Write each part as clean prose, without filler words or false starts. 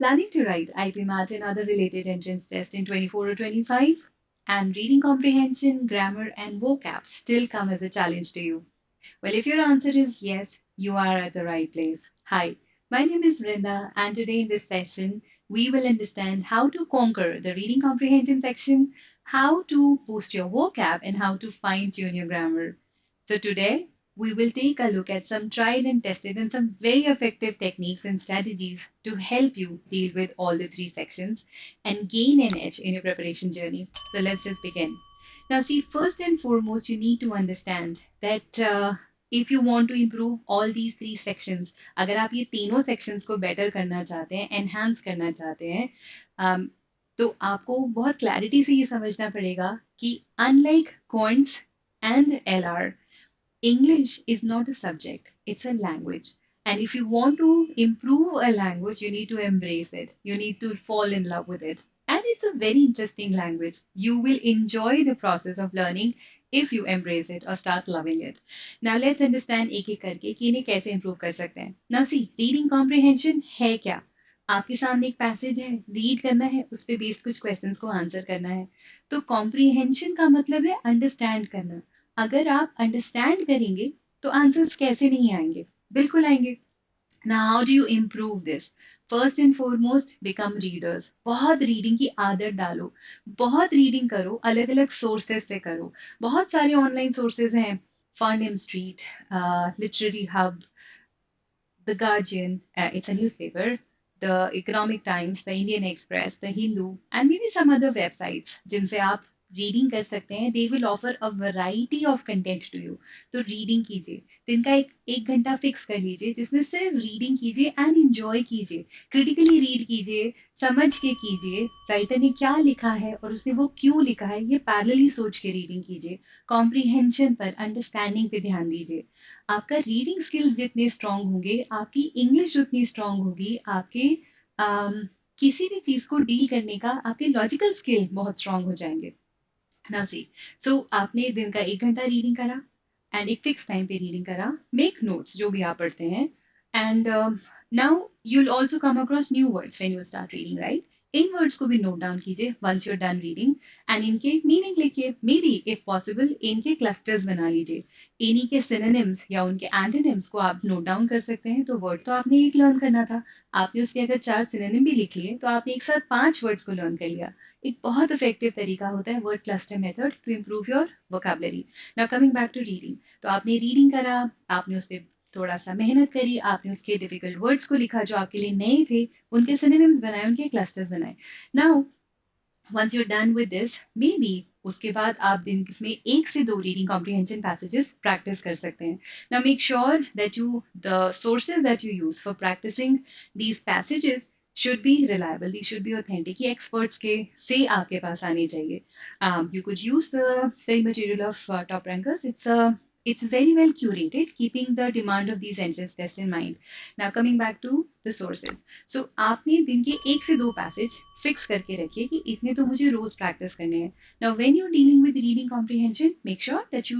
Planning to write IP Math and other related entrance tests in 24 or 25? And reading comprehension, grammar, and vocab still come as a challenge to you? Well, if your answer is yes, you are at the right place. Hi, my name is Brinda, and today in this session, we will understand how to conquer the reading comprehension section, how to boost your vocab, and how to fine tune your grammar. So, today, we will take a look at some tried and tested and some very effective techniques and strategies to help you deal with all the three sections and gain an edge in your preparation journey. So, let's just begin. Now, see, first and foremost, you need to understand that if you want to improve all these three sections, अगर आप ये तीनों sections को better करना चाहते हैं, enhance करना चाहते हैं, um, तो आपको बहुत clarity से ये समझना पड़ेगा कि unlike quants and LR, English is not a subject, it's a language. And if you want to improve a language, you need to embrace it. You need to fall in love with it. And it's a very interesting language. You will enjoy the process of learning if you embrace it or start loving it. Now let's understand एक एक करके कि इन्हें कैसे improve कर सकते हैं. Now see, reading comprehension है क्या? आपके सामने एक पैसेज है, रीड करना है, उस पे बेस्ड कुछ क्वेश्चंस को आंसर करना है. तो कॉम्प्रीहेंशन का मतलब है अंडरस्टैंड करना. अगर आप अंडरस्टैंड करेंगे तो आंसर्स कैसे नहीं आएंगे? बिल्कुल आएंगे. Now, how do you improve this? First and foremost become readers. बहुत रीडिंग की आदत डालो, बहुत रीडिंग करो, अलग अलग सोर्सेज से करो. बहुत सारे ऑनलाइन सोर्सेज हैं, Farnam Street, Literary Hub, the Guardian, it's a newspaper, the Economic Times, the Indian Express, the Hindu, and maybe some other websites जिनसे आप रीडिंग कर सकते हैं. They will offer a variety of content to you. तो reading कीजिए, दिन का एक घंटा फिक्स कर लीजिए जिसमें सिर्फ रीडिंग कीजिए एंड इंजॉय कीजिए. क्रिटिकली रीड कीजिए, समझ के कीजिए राइटर ने क्या लिखा है और उसने वो क्यों लिखा है, ये पैरेलली सोच के रीडिंग कीजिए. कॉम्प्रीहेंशन पर, अंडरस्टैंडिंग पे ध्यान दीजिए. आपका रीडिंग स्किल्स जितने स्ट्रांग होंगे, आपकी इंग्लिश उतनी स्ट्रांग होगी, आपके किसी भी चीज को डील करने का आपके लॉजिकल स्किल बहुत स्ट्रांग हो जाएंगे. ना सी, सो आपने दिन का एक घंटा रीडिंग करा एंड एक फिक्स टाइम पे रीडिंग करा. मेक नोट्स जो भी आप पढ़ते हैं. And now you will also come across new words when you start reading, right? इन वर्ड्स को भी नोट डाउन कीजिए once you are done reading and इनके मीनिंग लिखिए. मे बी इफ पॉसिबल इनके क्लस्टर्स बना लीजिए. इन्हीं के सिनोनिम्स या उनके एंटोनिम्स को आप नोट डाउन कर सकते हैं. तो वर्ड तो आपने एक लर्न करना था, आपने उसके अगर चार सिनोनिम भी लिख लिए तो आपने एक साथ पांच वर्ड्स को लर्न कर लिया. एक बहुत इफेक्टिव तरीका होता है word cluster method to improve your vocabulary. Now coming back to reading, तो आपने रीडिंग करा, आपने उस पर थोड़ा सा मेहनत करी, आपने उसके डिफिकल्ट वर्ड्स को लिखा जो आपके लिए नए थे, उनके सिनोनिम्स बनाए, उनके क्लस्टर्स बनाए. Now once you done with this, maybe उसके बाद आप दिन में एक से दो रीडिंग कॉम्प्रीहेंशन पैसेजेस प्रैक्टिस कर सकते हैं. Now make sure that you the sources that you use for practising these passages should be reliable, these should be authentic, ये experts के से आपके पास आने चाहिए. You could use the study material of Top Rankers. It's very well curated, keeping the demand of these entrance tests in mind. Now coming back to the sources. So आपने दिन के एक से दो पैसेज फिक्स करके रखिए कि इतने तो मुझे रोज प्रैक्टिस करने हैं. Now when you're dealing with reading comprehension, make sure that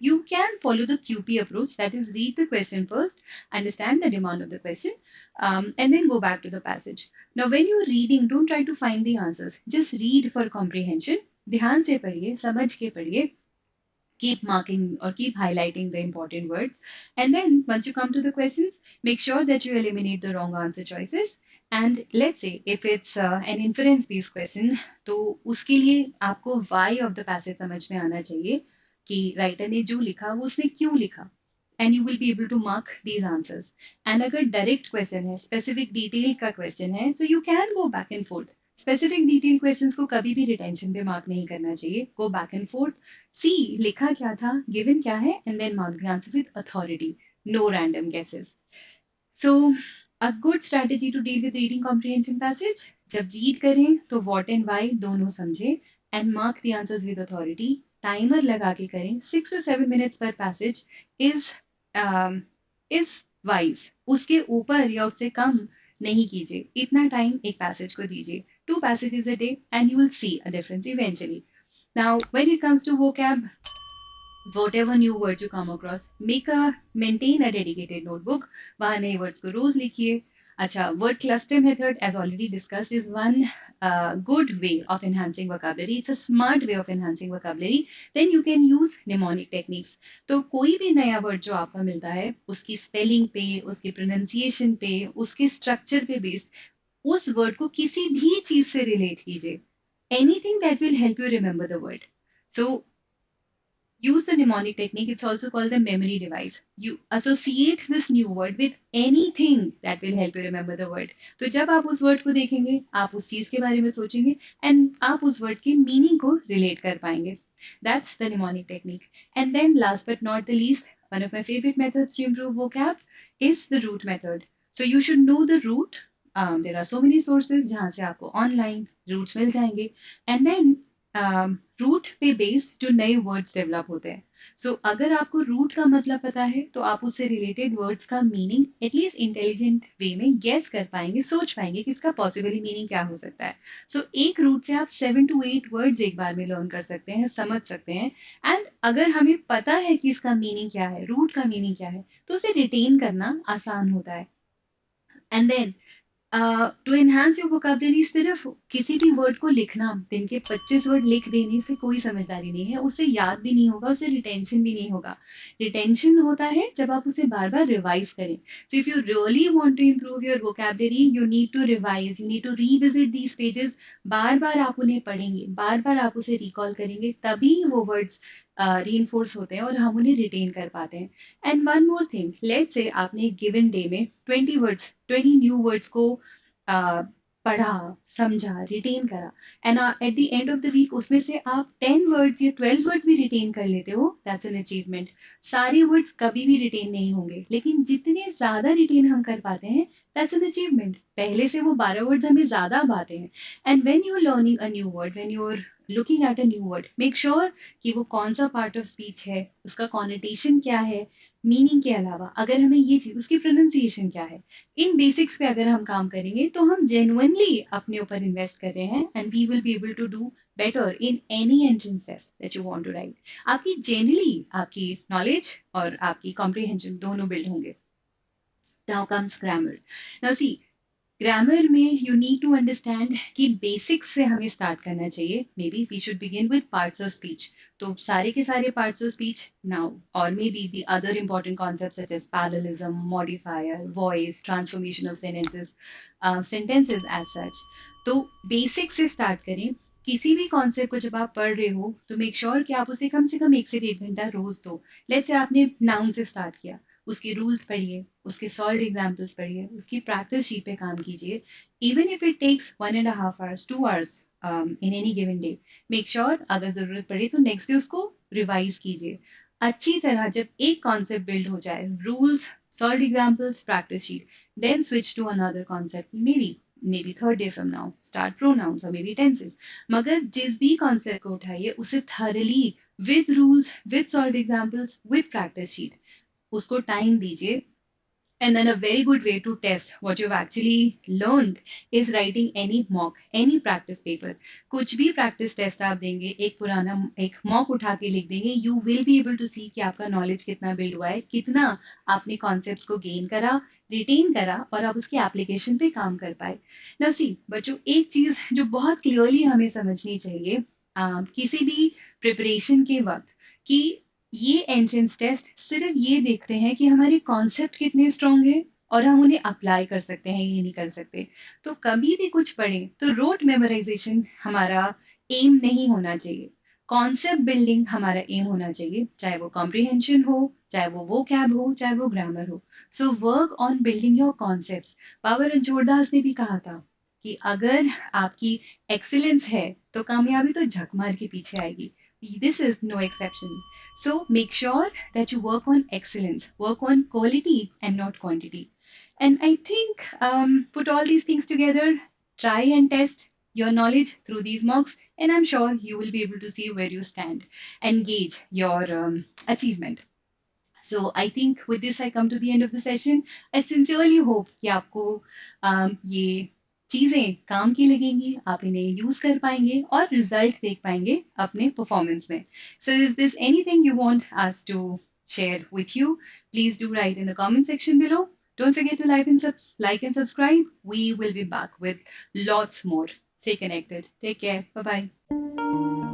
you can follow the QP approach, that is read the question first, understand the demand of the question, and then go back to the passage. Now, when you're reading, don't try to find the answers. Just read for comprehension. ध्यान से पढ़िए, समझ के पढ़िए. Keep marking or keep highlighting the important words. And then once you come to the questions, make sure that you eliminate the wrong answer choices. And let's say if it's an inference based question, तो उसके लिए आपको why of the passage समझ में आना चाहिए कि writer ने जो लिखा वो उसने क्यों लिखा. And you will be able to mark these answers. And अगर direct question है, specific detail का question है, so you can go back and forth. Specific detail questions को कभी भी रिटेंशन पे मार्क नहीं करना चाहिए. Go back and forth, see लिखा क्या था, गिवन क्या है, and then mark the answer with authority. No random guesses. So a good strategy to deal with reading comprehension passage, जब रीड करें तो व्हाट एंड व्हाई दोनों समझें and mark the answers with authority. Timer लगा के करें. 6 to 7 minutes पर passage is wise. उसके ऊपर या उससे कम नहीं कीजिए. इतना टाइम एक पैसेज को दीजिए. 2 passages a day and you will see a difference eventually. Now, when it comes to vocab, whatever new words you come across, maintain a dedicated notebook. वहाँ नए words को रोज लिखिए. अच्छा, word cluster method, as already discussed, is one good way of enhancing vocabulary. It's a smart way of enhancing vocabulary. Then you can use mnemonic techniques. तो कोई भी नया word जो आपको मिलता है, उसकी स्पेलिंग पे, उसकी प्रोनाउंसिएशन पे, उसके स्ट्रक्चर पे बेस्ड उस वर्ड को किसी भी चीज से रिलेट कीजिए. Anything that will help you remember the word. So use the mnemonic technique. It's also called the memory device. You associate this new word with anything that will help you remember the word. तो जब आप उस word को देखेंगे, आप उस चीज के बारे में सोचेंगे एंड आप उस वर्ड के मीनिंग को रिलेट कर पाएंगे. That's the mnemonic technique. And then last but not the least, one of my favorite methods to improve vocab is the root method. So you should know the root. There are so many sources जहाँ से आपको online roots मिल जाएंगे. And then root पे based जो नए words develop होते हैं. सो अगर आपको रूट का मतलब पता है तो आप उससे रिलेटेड वर्ड्स का मीनिंग एटलीस्ट इंटेलिजेंट वे में गेस कर पाएंगे, सोच पाएंगे कि इसका पॉसिबली मीनिंग क्या हो सकता है. सो एक रूट से आप 7 to 8 वर्ड्स एक बार में लर्न कर सकते हैं, समझ सकते हैं. एंड अगर हमें पता है कि इसका मीनिंग क्या है, रूट का मीनिंग क्या है, तो उसे रिटेन करना आसान होता है. And then to enhance your vocabulary, सिर्फ किसी भी वर्ड को लिखना, दिन के 25 वर्ड लिख देने से कोई समझदारी नहीं है. उससे याद भी नहीं होगा, उससे रिटेंशन भी नहीं होगा. रिटेंशन होता है जब आप उसे बार बार रिवाइज करें. So if you really want to improve your vocabulary, you need to revise, you need to revisit these pages. बार बार आप उन्हें पढ़ेंगे, बार बार आप उसे रिकॉल करेंगे, तभी वो वर्ड्स रीइंफोर्स होते हैं और हम उन्हें रिटेन कर पाते हैं. And one more thing, let's say आपने एक गिवन डे में 20 न्यू वर्ड्स को पढ़ा, समझा, रिटेन करा, and at the end of the week उसमें से आप 10 वर्ड्स या 12 वर्ड्स भी रिटेन कर लेते हो, दैट्स एन अचीवमेंट. सारे वर्ड्स कभी भी रिटेन नहीं होंगे, लेकिन जितने ज्यादा रिटेन हम कर पाते हैं, दैट्स एन अचीवमेंट. पहले से वो 12 वर्ड्स हमें ज्यादा अब आते हैं. And when you are learning a new word, when you are looking at a new word, make sure कि वो कौन सा पार्ट ऑफ स्पीच है, उसका कॉनिटेशन क्या है, मीनिंग के अलावा अगर हमें ये चीज, उसकी प्रोनाउंसिएशन क्या है, इन बेसिक्स पे अगर हम काम करेंगे तो हम जेन्युइनली अपने ऊपर इन्वेस्ट कर रहे हैं and we will be able to do better in any entrance test that you want to write. आपकी जेनरली आपकी नॉलेज और आपकी कॉम्प्रिहेंशन दोनों बिल्ड होंगे. Now comes grammar. Now see, grammar में यू नीड टू अंडरस्टैंड कि basics से हमें स्टार्ट करना चाहिए. Maybe we should begin with parts of speech. तो सारे के सारे पार्ट्स ऑफ स्पीच नाउ, और maybe the other important concept such as parallelism, modifier, voice, transformation of sentences as such. तो बेसिक से start करें. किसी भी कॉन्सेप्ट को जब आप पढ़ रहे हो तो मेक श्योर कि आप उसे कम से कम 1 से 1.5 घंटा रोज दो. लेट्स से आपने नाउन से स्टार्ट किया, उसके रूल्स पढ़िए, उसके सॉल्व एग्जाम्पल्स पढ़िए, उसकी प्रैक्टिस शीट पे काम कीजिए. Even if it takes 1.5 hours 2 hours in any given day, make sure अगर जरूरत पड़े तो नेक्स्ट डे उसको रिवाइज कीजिए अच्छी तरह. जब एक कॉन्सेप्ट बिल्ड हो जाए, rules, solve examples, practice sheet, then switch to another concept. maybe third day from now start pronouns or maybe tenses. मगर जिस भी कॉन्सेप्ट को उठाइए उसे thoroughly with rules, with solved examples, with practice sheet, उसको time दीजिए. And then a very good way to test what you've actually learned is writing any mock, any practice paper. कुछ भी practice test आप देंगे, एक mock उठा के लिख देंगे, you will be able to see कि आपका knowledge कितना build हुआ है, कितना आपने concepts को gain करा, retain करा और आप उसकी application पे काम कर पाए. Now see, बच्चों, एक चीज जो बहुत clearly हमें समझनी चाहिए किसी भी preparation के वक्त, कि ये एंट्रेंस टेस्ट सिर्फ ये देखते हैं कि हमारे कॉन्सेप्ट कितने स्ट्रांग है और हम उन्हें अप्लाई कर सकते हैं या नहीं कर सकते. तो कभी भी कुछ पढ़ें तो रोट मेमोराइजेशन हमारा एम नहीं होना चाहिए. कॉन्सेप्ट बिल्डिंग हमारा एम होना चाहिए, चाहे वो कॉम्प्रिहेंशन हो, चाहे वो कैब हो, चाहे वो ग्रामर हो. So work on building your concepts. Baba Ranchhod Das ने भी कहा था कि अगर आपकी एक्सीलेंस है तो कामयाबी तो झक मार के पीछे आएगी. This is no exception. So make sure that you work on excellence, work on quality and not quantity. And I think put all these things together, try and test your knowledge through these mocks, and I'm sure you will be able to see where you stand and gauge your achievement. So I think with this I come to the end of the session. I sincerely hope कि आपको ये चीजें काम की लगेंगी, आप इन्हें use कर पाएंगे और रिजल्ट देख पाएंगे अपने परफॉर्मेंस में. So if this anything you want us to share with you, please do write in the comment section below. Don't forget to like and subscribe. We will be back with lots more. Stay connected. Take care. Bye bye.